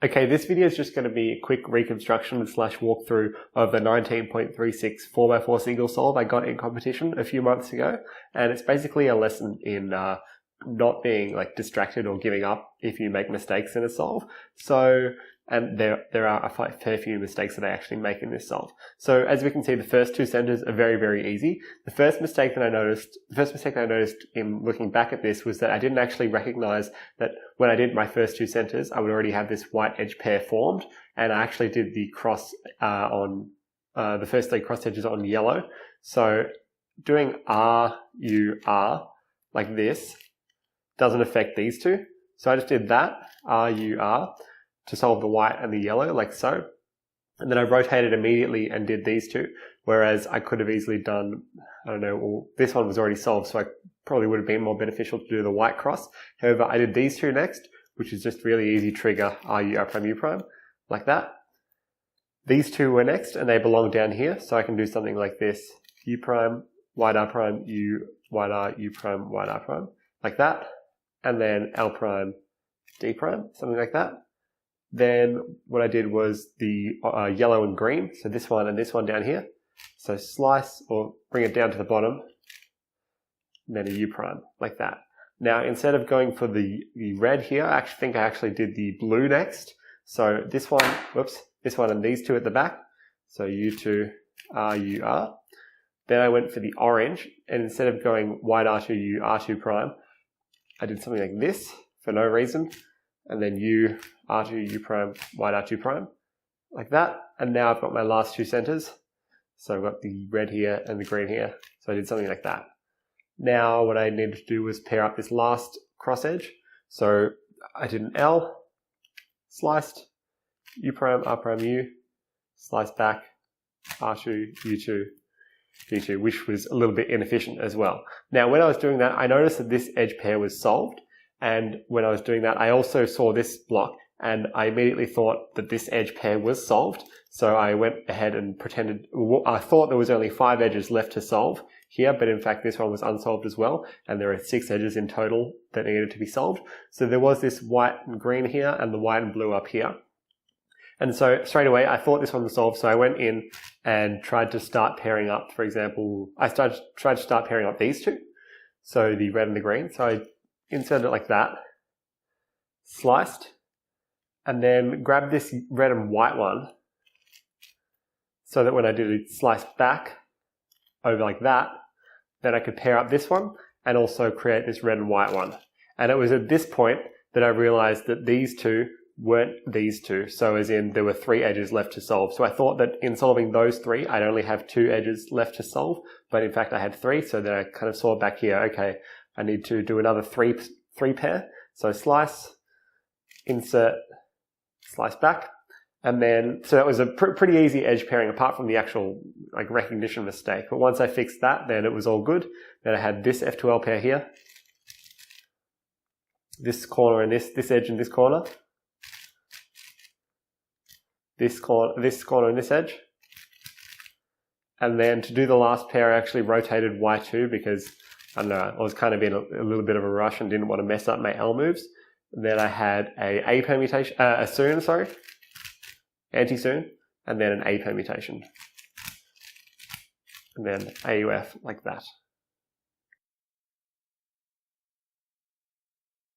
Okay, this video is just going to be a quick reconstruction slash walkthrough of the 19.36 4x4 single solve I got in competition a few months ago. And it's basically a lesson in not being distracted or giving up if you make mistakes in a solve. And there are a fair few mistakes that I actually make in this solve. So as we can see, the first two centers are very, very easy. The first mistake that I noticed in looking back at this was that I didn't actually recognize that when I did my first two centers, I would already have this white edge pair formed, and I actually did the cross on the first three cross edges on yellow. So doing R, U, R like this doesn't affect these two. So I just did that, R, U, R, to solve the white and the yellow, like so. And then I rotated immediately and did these two, whereas I could have easily done, I don't know, well, this one was already solved, so I probably would have been more beneficial to do the white cross. However, I did these two next, which is just really easy trigger R, U, R prime, U prime, like that. These two were next, and they belong down here, so I can do something like this, U prime, white R prime, U, white R, U prime, white R prime, like that. And then L prime, D prime, something like that. Then what I did was the yellow and green, so this one and this one down here. So slice or bring it down to the bottom, and then a U prime, like that. Now instead of going for the red here, I think I actually did the blue next. So this one, whoops, this one and these two at the back. So U2, R, U, R. Then I went for the orange, and instead of going white R2, U, R2 prime, I did something like this for no reason. And then U, R2, U prime, white R2 prime, like that. And now I've got my last two centers. So I've got the red here and the green here. So I did something like that. Now what I needed to do was pair up this last cross edge. So I did an L, sliced, U prime, R prime, U, sliced back, R2, U2, D2, which was a little bit inefficient as well. Now when I was doing that, I noticed that this edge pair was solved. And when I was doing that, I also saw this block, and I immediately thought that this edge pair was solved. So I went ahead and pretended, I thought there was only 5 edges left to solve here, but in fact this one was unsolved as well, and there are 6 edges in total that needed to be solved. So there was this white and green here, and the white and blue up here. And so straight away, I thought this one was solved, so I went in and tried to start pairing up, for example, tried to start pairing up these two. So the red and the green. So I inserted it like that, sliced, and then grabbed this red and white one so that when I did a slice back over like that, then I could pair up this one and also create this red and white one. And it was at this point that I realized that these two weren't these two. So as in there were 3 edges left to solve. So I thought that in solving those 3, I'd only have 2 edges left to solve, but in fact I had 3. So then I kind of saw back here, okay, I need to do another three pair. So slice, insert, slice back. And then, so that was a pretty easy edge pairing apart from the actual recognition mistake. But once I fixed that, then it was all good. Then I had this F2L pair here, this corner and this edge and this corner, this corner and this edge. And then to do the last pair, I actually rotated Y2 because I don't know, I was kind of in a little bit of a rush and didn't want to mess up my L moves. And then I had a permutation, a soon, sorry, anti-soon, and then an A permutation. And then AUF like that.